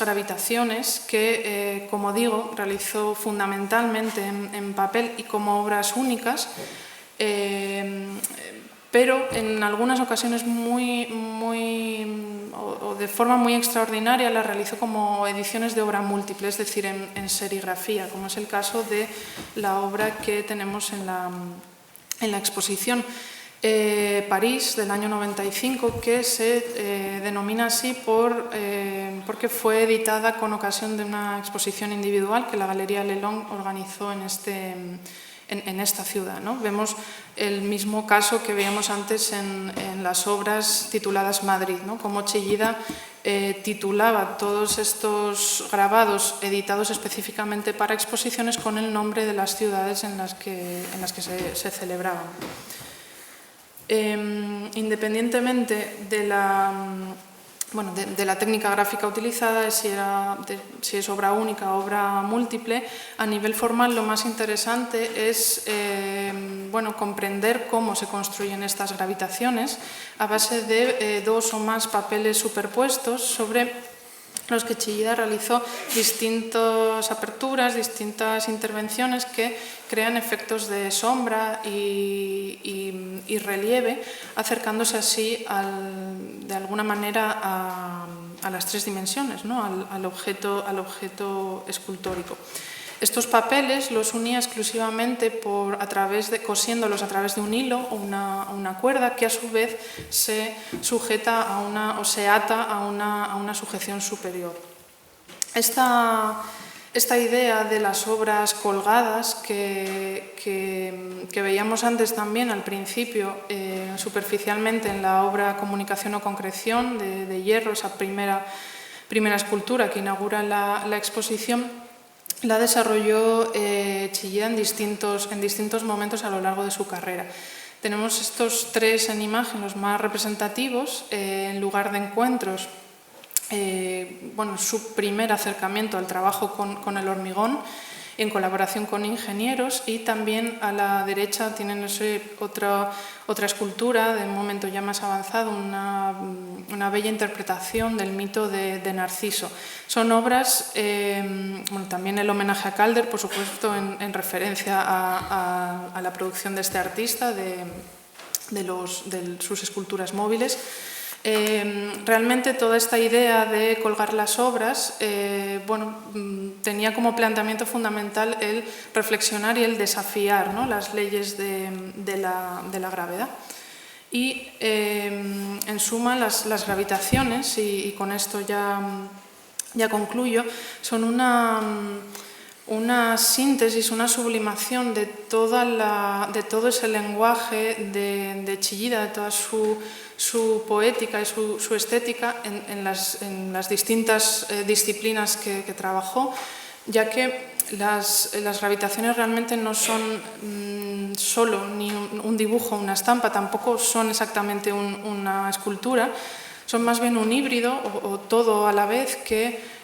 gravitaciones que, como digo, realizó fundamentalmente en papel y como obras únicas, pero en algunas ocasiones o de forma muy extraordinaria las realizó como ediciones de obra múltiple, es decir, en serigrafía, como es el caso de la obra que tenemos en la exposición París del año 95, que se denomina así porque fue editada con ocasión de una exposición individual que la Galería Lelong organizó en esta ciudad, ¿no? Vemos el mismo caso que veíamos antes en las obras tituladas Madrid, ¿no?, como Chillida titulaba todos estos grabados editados específicamente para exposiciones con el nombre de las ciudades en las que se celebraban. Independientemente de bueno, de la técnica gráfica utilizada, si es obra única o obra múltiple. A nivel formal, lo más interesante es bueno, comprender cómo se construyen estas gravitaciones a base de dos o más papeles superpuestos sobre los que Chillida realizó distintas aperturas, distintas intervenciones que crean efectos de sombra y relieve, acercándose así de alguna manera a las tres dimensiones, ¿no? al objeto escultórico. Estos papeles los unía exclusivamente cosiéndolos a través de un hilo o una cuerda que a su vez se sujeta o se ata a una sujeción superior. Esta idea de las obras colgadas que veíamos antes también al principio, superficialmente en la obra Comunicación o Concreción de Hierro, esa primera escultura que inaugura la exposición, la desarrolló Chillida en distintos momentos a lo largo de su carrera. Tenemos estos tres en imagen, los más representativos, en lugar de encuentros. Bueno, su primer acercamiento al trabajo con el hormigón, en colaboración con ingenieros, y también a la derecha tienen otra escultura de un momento ya más avanzado, una bella interpretación del mito de Narciso. Son obras, bueno, también el homenaje a Calder, por supuesto, en referencia a la producción de este artista, de sus esculturas móviles. Realmente toda esta idea de colgar las obras bueno, tenía como planteamiento fundamental el reflexionar y el desafiar, ¿no?, las leyes de la gravedad. Y en suma las gravitaciones, y con esto ya concluyo, son una síntesis, una sublimación de todo ese lenguaje de Chillida, de toda su poética y su estética en las distintas disciplinas que trabajó, ya que las gravitaciones realmente no son solo ni un dibujo, una estampa, tampoco son exactamente una escultura, son más bien un híbrido o todo a la vez que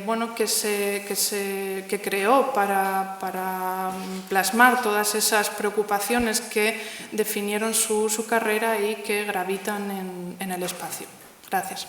bueno, que creó para plasmar todas esas preocupaciones que definieron su carrera y que gravitan en el espacio. Gracias.